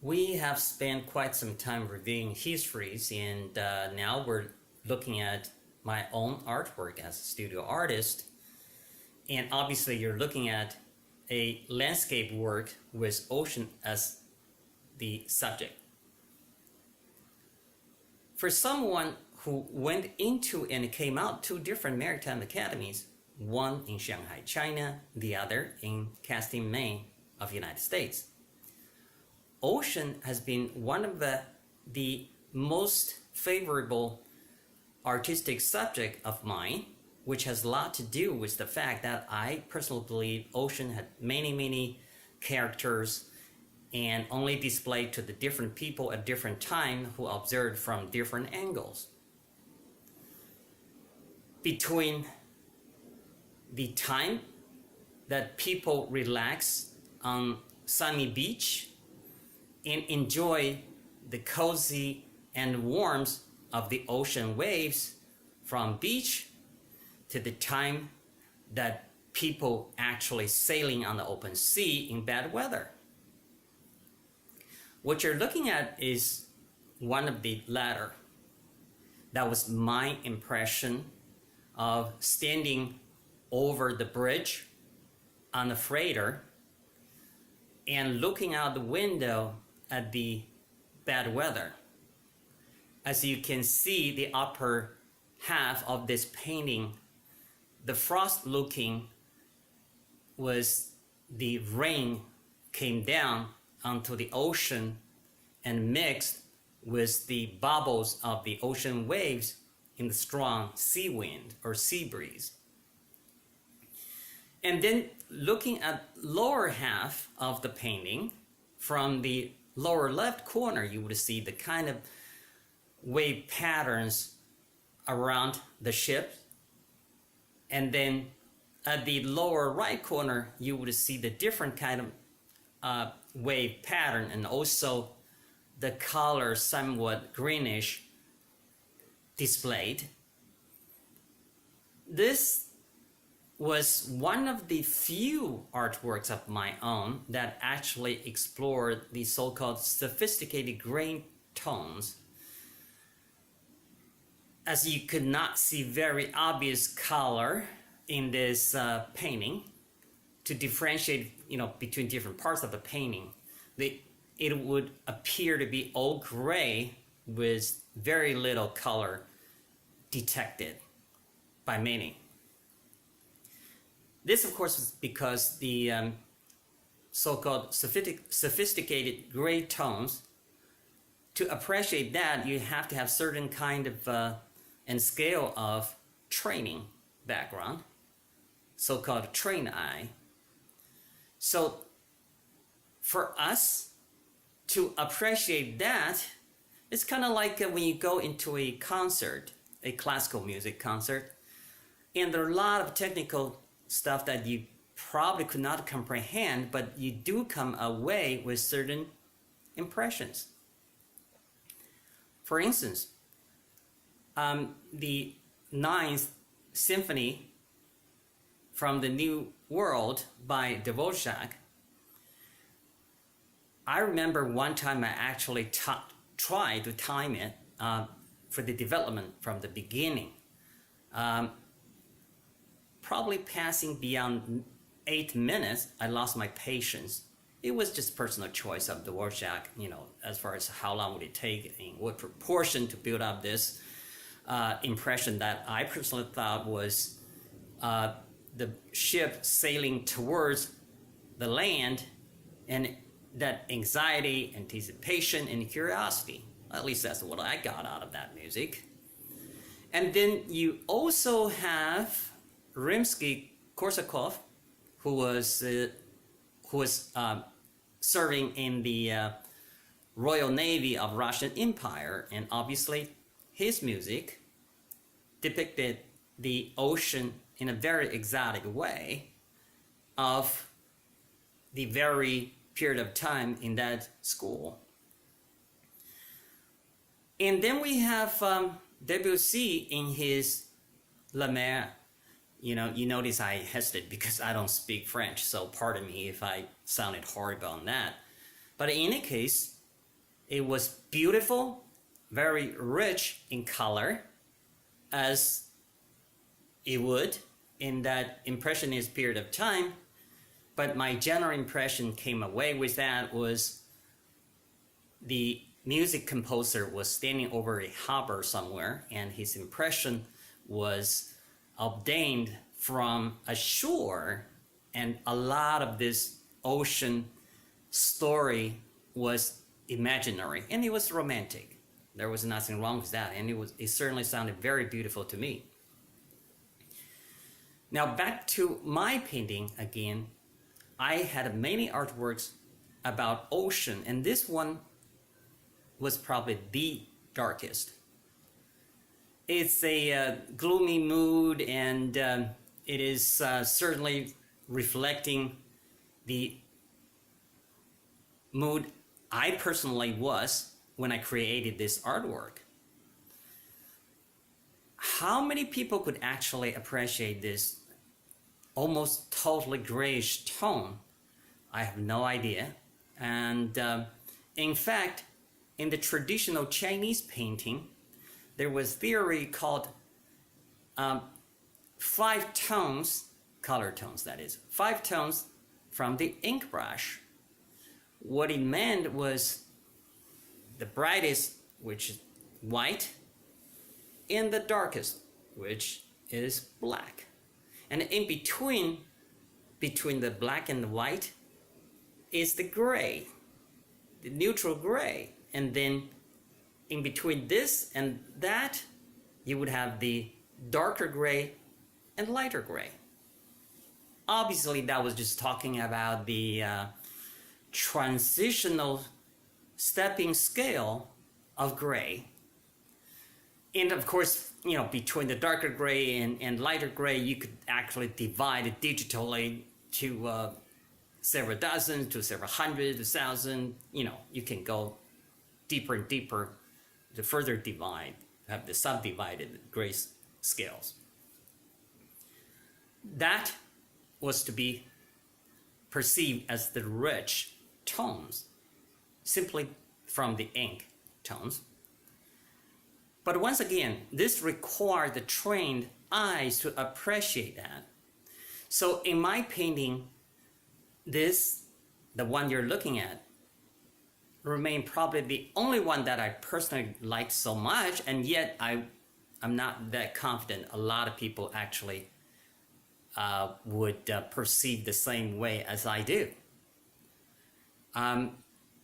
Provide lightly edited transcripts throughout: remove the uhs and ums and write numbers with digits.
We have spent quite some time reviewing histories, and now we're looking at my own artwork as a studio artist. And obviously, you're looking at a landscape work with ocean as the subject. For someone who went into and came out two different maritime academies, one in Shanghai, China, the other in Casting, Maine of the United States, ocean has been one of the most favorable artistic subject of mine, which has a lot to do with the fact that I personally believe ocean had many characters and only displayed to the different people at different time who observed from different angles. Between the time that people relax on sunny beach and enjoy the cozy and warmth of the ocean waves from beach to the time that people actually sailing on the open sea in bad weather. What you're looking at is one of the latter. That was my impression of standing over the bridge on a freighter and looking out the window at the bad weather. As you can see, the upper half of this painting, the frost looking was the rain came down onto the ocean and mixed with the bubbles of the ocean waves in the strong sea wind or sea breeze. And then looking at lower half of the painting, from the lower left corner, you would see the kind of wave patterns around the ship. And then at the lower right corner, you would see the different kind of wave pattern, and also the color somewhat greenish displayed. This was one of the few artworks of my own that actually explored the so-called sophisticated gray tones. As you could not see very obvious color in this painting to differentiate, between different parts of the painting, it would appear to be all gray with very little color detected by many. This, of course, is because the so-called sophisticated gray tones, to appreciate that, you have to have certain kind of and scale of training background, so-called trained eye. So for us to appreciate that, it's kind of like when you go into a concert, a classical music concert, and there are a lot of technical stuff that you probably could not comprehend, but you do come away with certain impressions. For instance, the Ninth Symphony from the New World by Dvorak, I remember one time I actually tried to time it for the development from the beginning. Probably passing beyond 8 minutes, I lost my patience. It was just personal choice of Dvorak, as far as how long would it take and what proportion to build up this impression that I personally thought was the ship sailing towards the land, and that anxiety, anticipation, and curiosity. At least that's what I got out of that music. And then you also have Rimsky-Korsakov, who was serving in the Royal Navy of Russian Empire, and obviously his music depicted the ocean in a very exotic way of the very period of time in that school. And then we have Debussy in his La Mer. You notice I hesitate because I don't speak French, so pardon me if I sounded horrible on that. But in any case, It was beautiful, very rich in color, as it would in that impressionist period of time. But my general impression came away with that was the music composer was standing over a harbor somewhere, and his impression was obtained from a shore, and a lot of this ocean story was imaginary, and it was romantic. There was nothing wrong with that, and it certainly sounded very beautiful to me. Now back to my painting again. I had many artworks about ocean, and this one was probably the darkest. It's a gloomy mood, and it is certainly reflecting the mood I personally was when I created this artwork. How many people could actually appreciate this almost totally grayish tone? I have no idea. And in fact, in the traditional Chinese painting, there was theory called 5 tones, color tones that is, 5 tones from the ink brush. What it meant was the brightest, which is white, and the darkest, which is black. And in between the black and the white is the gray, the neutral gray. And then in between this and that, you would have the darker gray and lighter gray. Obviously, that was just talking about the transitional stepping scale of gray. And of course, you know, between the darker gray and lighter gray, you could actually divide it digitally to several dozen, to several hundred, to thousand. You know, you can go deeper and deeper to further divide, have the subdivided gray scales. That was to be perceived as the rich tones, simply from the ink tones. But once again, this required the trained eyes to appreciate that. So in my painting, this, the one you're looking at, remained probably the only one that I personally liked so much, and yet I'm not that confident a lot of people actually would perceive the same way as I do.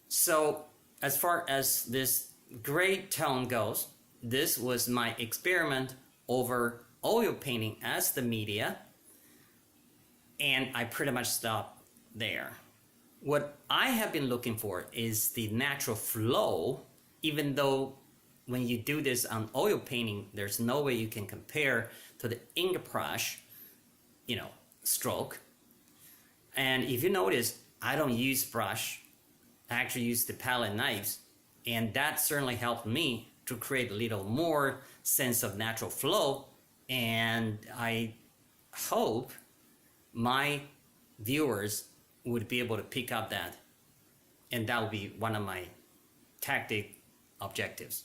So as far as this gray tone goes, this was my experiment over oil painting as the media, and I pretty much stopped there. What I have been looking for is the natural flow, even though when you do this on oil painting, there's no way you can compare to the ink brush, you know, stroke. And if you notice, I don't use brush, I actually use the palette knives, and that certainly helped me to create a little more sense of natural flow. And I hope my viewers would be able to pick up that, and that will be one of my tactic objectives.